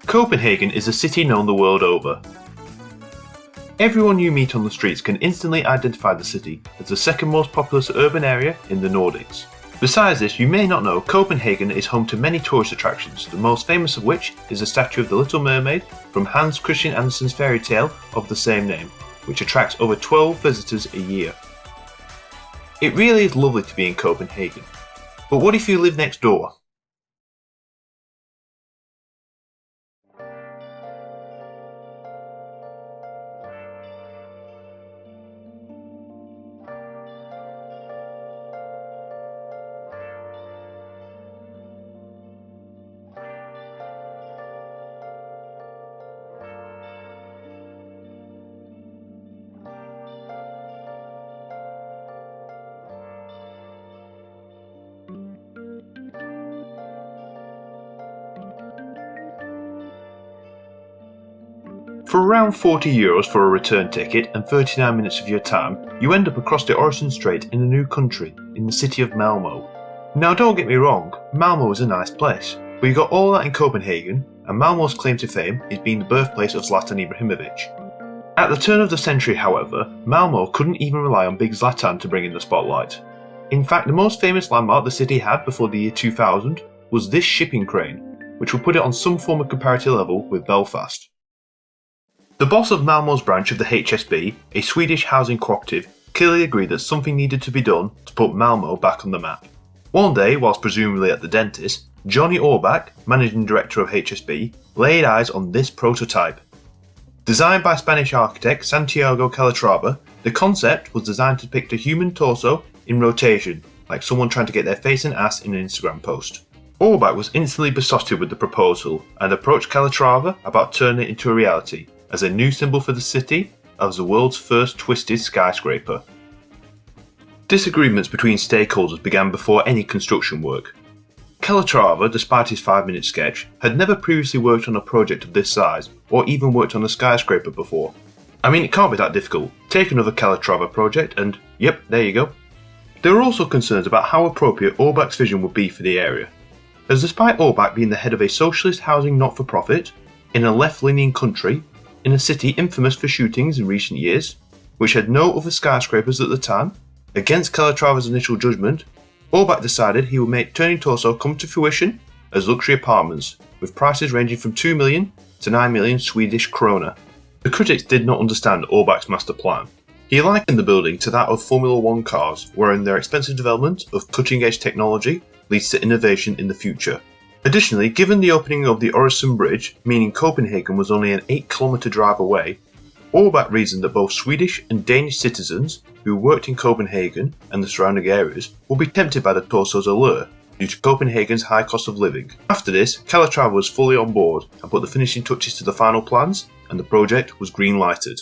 Copenhagen is a city known the world over. Everyone you meet on the streets can instantly identify the city as the second most populous urban area in the Nordics. Besides this, you may not know Copenhagen is home to many tourist attractions, the most famous of which is the statue of the Little Mermaid from Hans Christian Andersen's fairy tale of the same name, which attracts over 12 visitors a year. It really is lovely to be in Copenhagen, but what if you live next door? For around €40 for a return ticket and 39 minutes of your time, you end up across the Øresund Strait in a new country, in the city of Malmö. Now don't get me wrong, Malmö is a nice place, but you got all that in Copenhagen, and Malmö's claim to fame is being the birthplace of Zlatan Ibrahimovic. At the turn of the century, however, Malmö couldn't even rely on Big Zlatan to bring in the spotlight. In fact, the most famous landmark the city had before the year 2000 was this shipping crane, which will put it on some form of comparative level with Belfast. The boss of Malmö's branch of the HSB, a Swedish housing cooperative, clearly agreed that something needed to be done to put Malmö back on the map. One day, whilst presumably at the dentist, Johnny Orbach, managing director of HSB, laid eyes on this prototype. Designed by Spanish architect Santiago Calatrava, the concept was designed to depict a human torso in rotation, like someone trying to get their face and ass in an Instagram post. Orbach was instantly besotted with the proposal and approached Calatrava about turning it into a reality, as a new symbol for the city as the world's first twisted skyscraper. Disagreements between stakeholders began before any construction work. Calatrava, despite his 5-minute sketch, had never previously worked on a project of this size or even worked on a skyscraper before. I mean, it can't be that difficult. Take another Calatrava project and yep, there you go. There were also concerns about how appropriate Orbach's vision would be for the area, as despite Orbach being the head of a socialist housing not-for-profit, in a left-leaning country, in a city infamous for shootings in recent years, which had no other skyscrapers at the time, against Calatrava's initial judgment, Orbach decided he would make Turning Torso come to fruition as luxury apartments, with prices ranging from 2 million to 9 million Swedish krona. The critics did not understand Orbach's master plan. He likened the building to that of Formula One cars, wherein their expensive development of cutting-edge technology leads to innovation in the future. Additionally, given the opening of the Øresund Bridge, meaning Copenhagen was only an 8-kilometre drive away, Orbach reasoned that both Swedish and Danish citizens who worked in Copenhagen and the surrounding areas would be tempted by the torso's allure due to Copenhagen's high cost of living. After this, Calatrava was fully on board and put the finishing touches to the final plans, and the project was green-lighted.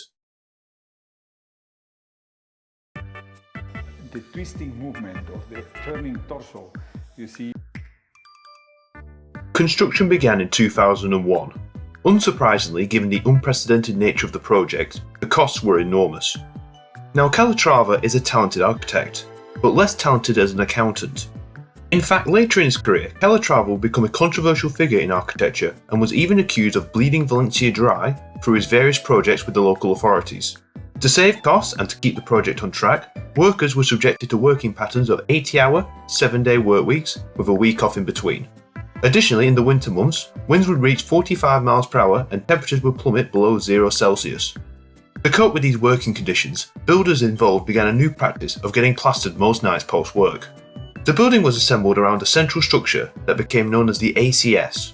The twisting movement of the turning torso, you see. Construction began in 2001. Unsurprisingly, given the unprecedented nature of the project, the costs were enormous. Now, Calatrava is a talented architect, but less talented as an accountant. In fact, later in his career, Calatrava would become a controversial figure in architecture and was even accused of bleeding Valencia dry through his various projects with the local authorities. To save costs and to keep the project on track, workers were subjected to working patterns of 80-hour, 7-day work weeks with a week off in between. Additionally, in the winter months, winds would reach 45 miles per hour and temperatures would plummet below 0 Celsius. To cope with these working conditions, builders involved began a new practice of getting plastered most nights post-work. The building was assembled around a central structure that became known as the ACS.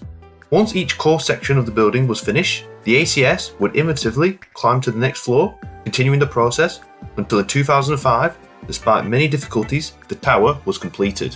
Once each core section of the building was finished, the ACS would iteratively climb to the next floor, continuing the process until in 2005, despite many difficulties, the tower was completed.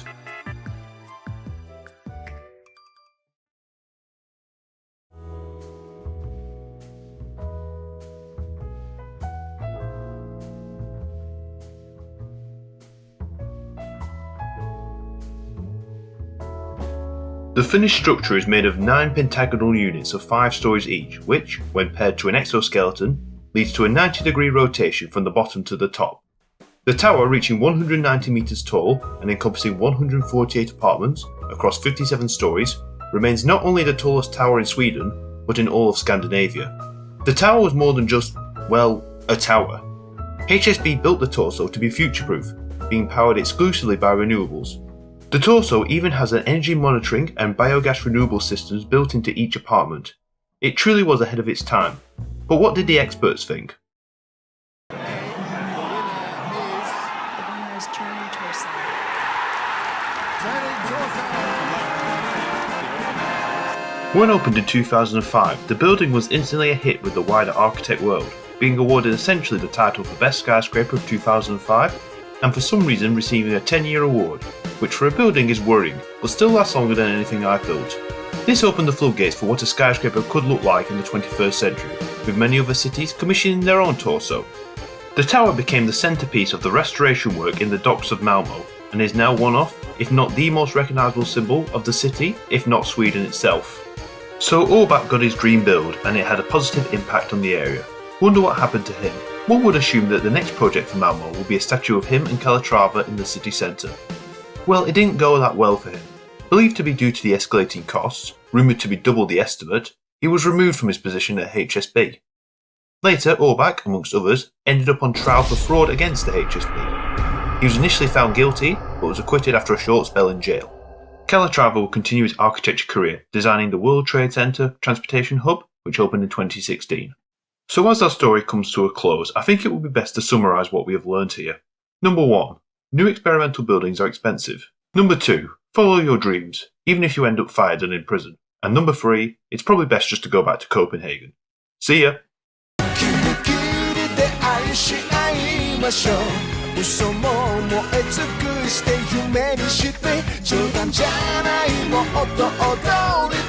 The finished structure is made of 9 pentagonal units of 5 stories each, which, when paired to an exoskeleton, leads to a 90-degree rotation from the bottom to the top. The tower, reaching 190 metres tall and encompassing 148 apartments across 57 stories, remains not only the tallest tower in Sweden, but in all of Scandinavia. The tower was more than just, well, a tower. HSB built the Torso to be future-proof, being powered exclusively by renewables. The Torso even has an energy monitoring and biogas renewable systems built into each apartment. It truly was ahead of its time. But what did the experts think? When opened in 2005, the building was instantly a hit with the wider architect world, being awarded essentially the title for Best Skyscraper of 2005, and for some reason receiving a 10-year award, which for a building is worrying, but still lasts longer than anything I've built. This opened the floodgates for what a skyscraper could look like in the 21st century, with many other cities commissioning their own Torso. The tower became the centrepiece of the restoration work in the docks of Malmö, and is now one of, if not the most recognisable symbol of the city, if not Sweden itself. So Orbach got his dream build, and it had a positive impact on the area. Wonder what happened to him? One would assume that the next project for Malmö will be a statue of him and Calatrava in the city centre. Well, it didn't go that well for him. Believed to be due to the escalating costs, rumoured to be double the estimate, he was removed from his position at HSB. Later, Orbach, amongst others, ended up on trial for fraud against the HSB. He was initially found guilty, but was acquitted after a short spell in jail. Calatrava will continue his architecture career, designing the World Trade Center Transportation Hub, which opened in 2016. So as our story comes to a close, I think it would be best to summarise what we have learned here. Number 1. New experimental buildings are expensive. Number 2. Follow your dreams, even if you end up fired and in prison. And number 3. It's probably best just to go back to Copenhagen. See ya! 嘘も燃え尽くして夢にして冗談じゃないもっと踊り